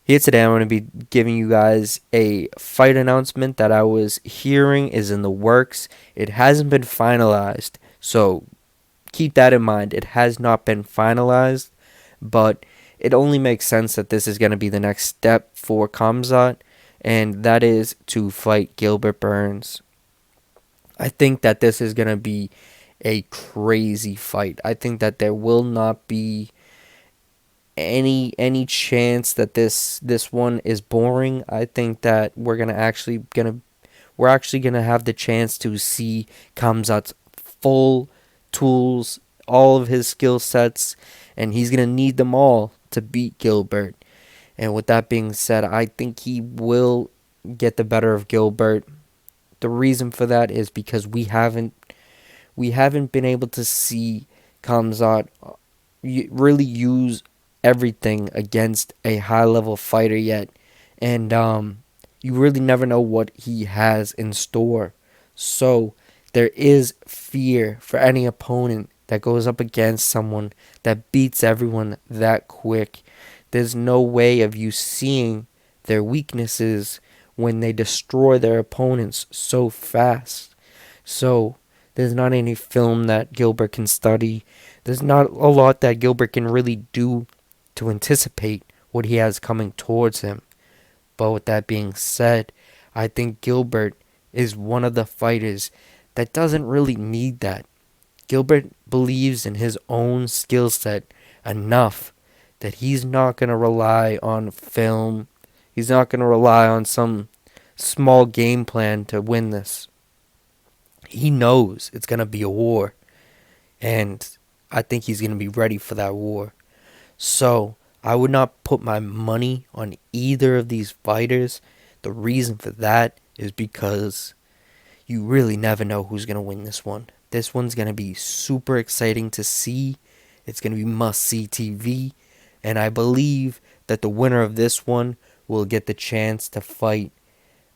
Here today, I'm going to be giving you guys a fight announcement that I was hearing is in the works. It hasn't been finalized, so keep that in mind. It has not been finalized, but it only makes sense that this is going to be the next step for Khamzat, and that is to fight Gilbert Burns. I think that this is going to be a crazy fight. I think that there will not be any chance that this one is boring. I think that we're actually gonna have the chance to see Kamzat's full tools, all of his skill sets, and he's gonna need them all to beat Gilbert. And with that being said, I think he will get the better of Gilbert. The reason for that is because we haven't been able to see Kamzat really use everything against a high level fighter yet, and you really never know what he has in store. So there is fear for any opponent that goes up against someone that beats everyone that quick. There's no way of you seeing their weaknesses when they destroy their opponents so fast. So there's not any film that Gilbert can study. There's not a lot that Gilbert can really do to anticipate what he has coming towards him. But with that being said, I think Gilbert is one of the fighters that doesn't really need that. Gilbert believes in his own skill set enough that he's not going to rely on film. He's not going to rely on some small game plan to win this. He knows it's going to be a war, and I think he's going to be ready for that war. So I would not put my money on either of these fighters. The reason for that is because you really never know who's going to win this one. This one's going to be super exciting to see. It's going to be must-see TV. And I believe that the winner of this one will get the chance to fight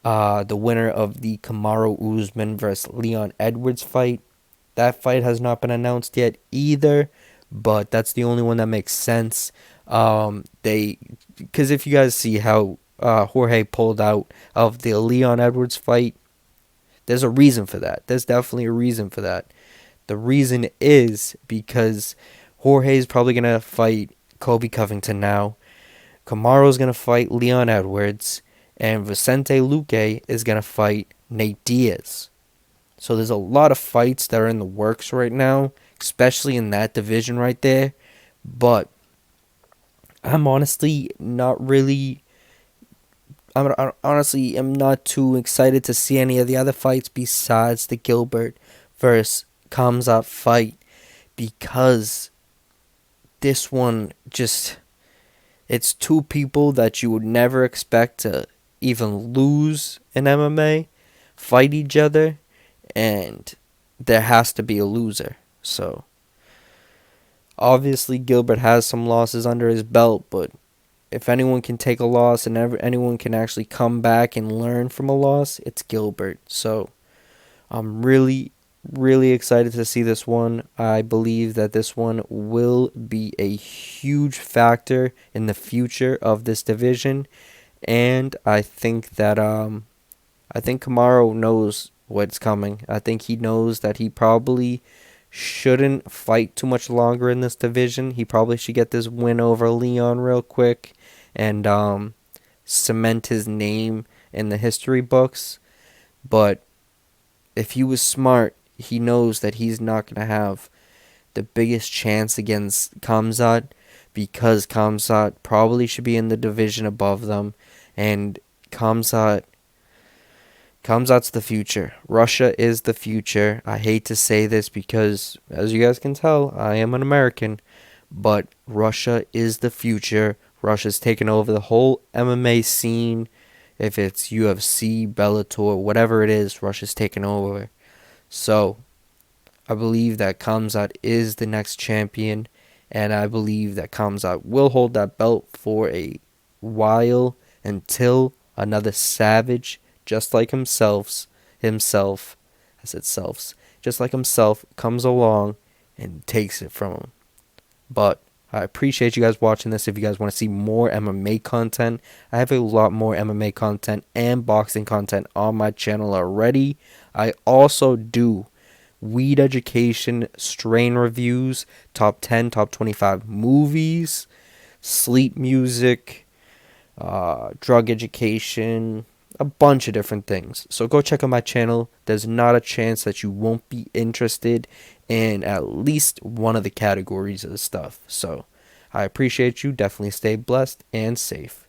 the winner of the Kamaru Usman versus Leon Edwards fight. That fight has not been announced yet either, but that's the only one that makes sense. Because if you guys see how Jorge pulled out of the Leon Edwards fight, there's a reason for that. There's definitely a reason for that. The reason is because Jorge's probably gonna fight Covington now. Kamaru's gonna fight Leon Edwards, and Vicente Luque is gonna fight Nate Diaz. So there's a lot of fights that are in the works right now, especially in that division right there. But I'm honestly not really. I honestly am not too excited to see any of the other fights besides the Gilbert versus Khamzat fight, because this one just, it's two people that you would never expect to even lose in MMA fight each other, and there has to be a loser. So obviously Gilbert has some losses under his belt, but if anyone can take a loss and anyone can actually come back and learn from a loss, it's Gilbert. So I'm really, really excited to see this one. I believe that this one will be a huge factor in the future of this division, and I think that I think Kamaru knows what's coming. I think he knows that he probably shouldn't fight too much longer in this division. He probably should get this win over Leon real quick and cement his name in the history books. But if he was smart, he knows that he's not going to have the biggest chance against Khamzat, because Khamzat probably should be in the division above them, and Khamzat's the future. Russia is the future. I hate to say this because, as you guys can tell, I am an American, but Russia is the future. Russia's taken over the whole MMA scene. If it's UFC, Bellator, whatever it is, Russia's taken over. So I believe that Khamzat is the next champion, and I believe that Khamzat will hold that belt for a while until another savage, just like himself, I said selves, just like himself, comes along and takes it from him. But I appreciate you guys watching this. If you guys want to see more MMA content, I have a lot more MMA content and boxing content on my channel already. I also do weed education, strain reviews, top 10, top 25 movies, sleep music, drug education, a bunch of different things. So go check out my channel. There's not a chance that you won't be interested in at least one of the categories of the stuff. So I appreciate you. Definitely stay blessed and safe.